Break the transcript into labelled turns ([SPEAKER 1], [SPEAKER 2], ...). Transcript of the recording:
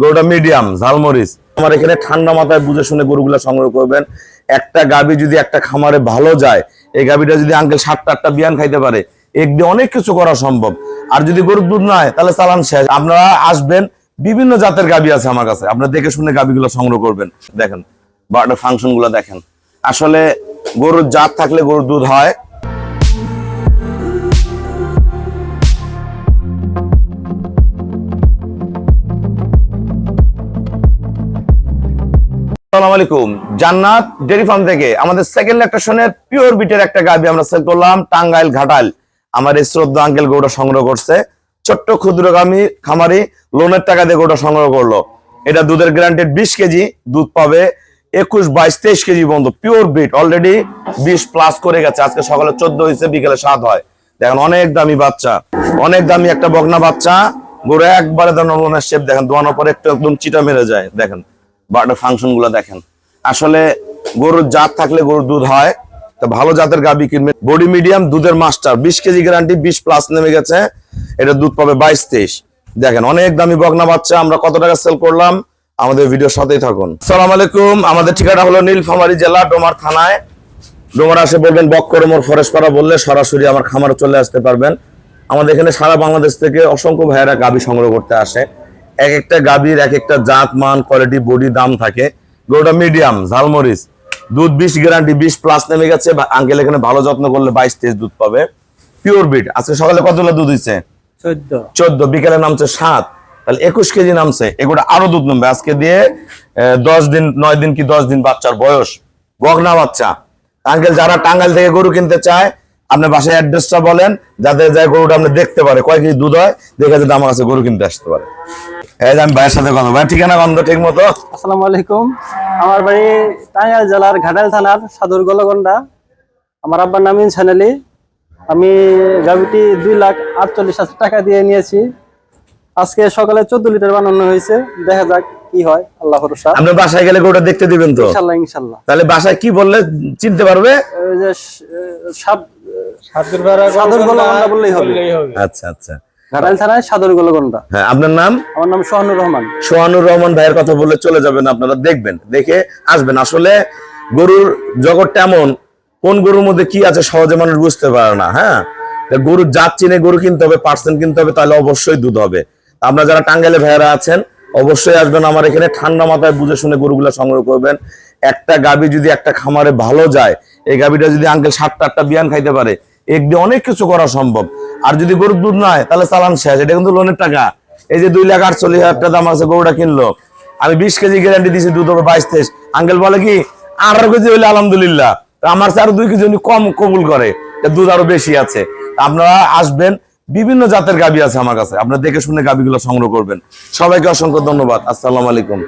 [SPEAKER 1] গরুটা মিডিয়াম ঝালমরিচ। আমার এখানে ঠান্ডা মাথায় বুঝে শুনে গরুগুলা সংগ্রহ করবেন। একটা গাবি যদি একটা খামারে ভালো যায়, এই গাবিটা যদি আঙ্কেল 7-8টা বিয়ান খাইতে পারে, একদিন অনেক কিছু করা সম্ভব। আর যদি গরুর দুধ না হয় তাহলে চালান শেষ। আপনারা আসবেন, বিভিন্ন জাতের গাবি আছে আমার কাছে, আপনারা দেখে শুনে গাবিগুলো সংগ্রহ করবেন। দেখেন বারোটা ফাংশন গুলো দেখেন। আসলে গরুর জাত থাকলে গরুর দুধ হয়। আসসালামু আলাইকুম, জান্নাত ডেইরি ফার্ম থেকে আমাদের সেকেন্ড ল্যাকটেশনের পিওর বিটের একটা গাবি আমরা সেল করলাম টাঙ্গাইল ঘাটাল। আমার এই শ্রদ্ধা আঙ্কেল গরুটা সংগ্রহ করছে, ছোট্ট ক্ষুদ্রগামী খামারি লোনের টাকা দিয়ে গরুটা সংগ্রহ করলো। এটা দুধের গ্যারান্টেড 20 কেজি দুধ পাবে, 21, 22, 23 কেজি পর্যন্ত পিওর বিট। অলরেডি 20 প্লাস করে গেছে, আজকে সকালে 14 হয়েছে, বিকেলে 7 হয়। দেখেন অনেক দামি বাচ্চা, অনেক দামি একটা বকনা বাচ্চা। গরু একবারে লোনের শেপ দেখেন, দোয়ানোর পরে একটু একদম চিটা মেরে যায়। দেখেন বারোটা ফাংশন গুলো দেখেন। আসলে গরুর জাত থাকলে গরুর দুধ হয়, তো ভালো জাতের গাবি কিনবেন। বডি মিডিয়াম দুধের মাস্টার, 20 কেজি গ্যারান্টি, 20 প্লাস নেমে গেছে। এটা দুধ পাবে 22, 23। দেখেন অনেক দামি বকনা বাচ্চা। আমরা কত টাকা সেল করলাম, আমাদের ভিডিওর সাথেই থাকুন। আসসালামু আলাইকুম, আমাদের ঠিকানা হলো নীলফামারী জেলা ডোমার থানায়। ডোমার আসে বলবেন বক্করমোর ফরেস্টপাড়া বললে সরাসরি আমার খামারে চলে আসতে পারবেন। আমাদের এখানে সারা বাংলাদেশ থেকে অসংখ্য ভাইয়েরা গাবি সংগ্রহ করতে আসে। এক একটা গাবির এক একটা জাত, মান, কোয়ালিটি, বডি, দাম থাকে। গরুটা মিডিয়াম ঝালমরিচ, দুধ 20 গ্যারান্টি, 20 প্লাস নেমে গেছে। আঙ্কেল এখানে ভালো যত্ন করলে 22, 23 দুধ পাবে, পিওর বিট। আজকে সকালে কতগুলো দুধ হয়েছে? 14। বিকেলে নামছে 7, তাহলে 21 কেজি নামছে। এগুলো আরো দুধ নামবে আজকে দিয়ে। 10 দিন 9 দিন কি 10 দিন বাচ্চার বয়স, বকনা বাচ্চা। আঙ্কেল যারা টাঙ্গাইল থেকে গরু কিনতে চায়, আপনার বাসায় অ্যাড্রেসটা বলেন, যাতে যায় গরুটা আপনি দেখতে পারে কয় কেজি দুধ হয়, দেখে যাতে আমার কাছে গরু কিনতে আসতে পারে। আমি ভাইয়ের সাথে কথা ভাই, ঠিকানা গন্ধ ঠিক মতো।
[SPEAKER 2] আসসালামু আলাইকুম, আমার বাড়ি টাঙ্গাইল জেলার ঘাটাল থানার সাদুর গোলগন্ডা। আমার আব্বার নাম ইনসান আলী। আমি গাভিটি 2,48,000 টাকা দিয়ে নিয়েছি। আজকে সকালে 14 লিটার বানানো হয়েছে, দেখা যাক কি হয়, আল্লাহ ভরসা।
[SPEAKER 1] আপনি বাসায় গেলে গরুটা দেখতে দিবেন তো?
[SPEAKER 2] ইনশাআল্লাহ ইনশাআল্লাহ।
[SPEAKER 1] তাহলে বাসায় কি বললে চিনতে পারবে?
[SPEAKER 2] ওই যে সাদুর গোলগন্ডা বললেই হবে।
[SPEAKER 1] আচ্ছা আচ্ছা,
[SPEAKER 2] ঘাটাল থানায় সাদুর গোলগন্ডা।
[SPEAKER 1] হ্যাঁ, আপনার নাম?
[SPEAKER 2] আমার নাম সোহানুর রহমান।
[SPEAKER 1] সোহানুর রহমান ভাইয়ের কথা বলে চলে যাবেন, আপনারা দেখবেন, দেখে আসবেন। আসলে গরুর জগৎটা এমন, কোন গরুর মধ্যে কি আছে সহজে মানুষ বুঝতে পারে না। হ্যাঁ, গরুর জাত চিনে গরু কিনতে হবে, পার্সেন্ট কিনতে হবে, তাহলে অবশ্যই দুধ হবে। আপনারা যারা টাঙ্গাইলে ভাইয়েরা আছেন অবশ্যই আসবেন আমার এখানে, ঠান্ডা মাথায় বুঝে শুনে গরুগুলা সংগ্রহ করবেন। একটা গাবি যদি একটা খামারে ভালো যায়, এই গাবিটা যদি আঙ্কেল 7-8টা বিয়ান খাইতে পারে, একদিন অনেক কিছু করা সম্ভব। আর যদি গরুর দুধ না হয় তাহলে চালান শেষ। এটা কিন্তু লোনের টাকা। এই যে 2,48,000 টাকা দাম আছে, গরুটা কিনলো, আমি 20 কেজি গ্যারান্টি দিয়েছি, দুধ হবে 22, 23। আঙ্কেল বলে কি 18 কেজি হইলে আলহামদুলিল্লাহ, আমার চেয়ে আরো 2 কেজি উনি কম কবুল করে, দুধ আরো বেশি আছে। আপনারা আসবেন, বিভিন্ন জাতের গাবি আছে আমার কাছে, আপনারা দেখে শুনে গাবিগুলো সংগ্রহ করবেন। সবাইকে অসংখ্য ধন্যবাদ। আসসালামু আলাইকুম।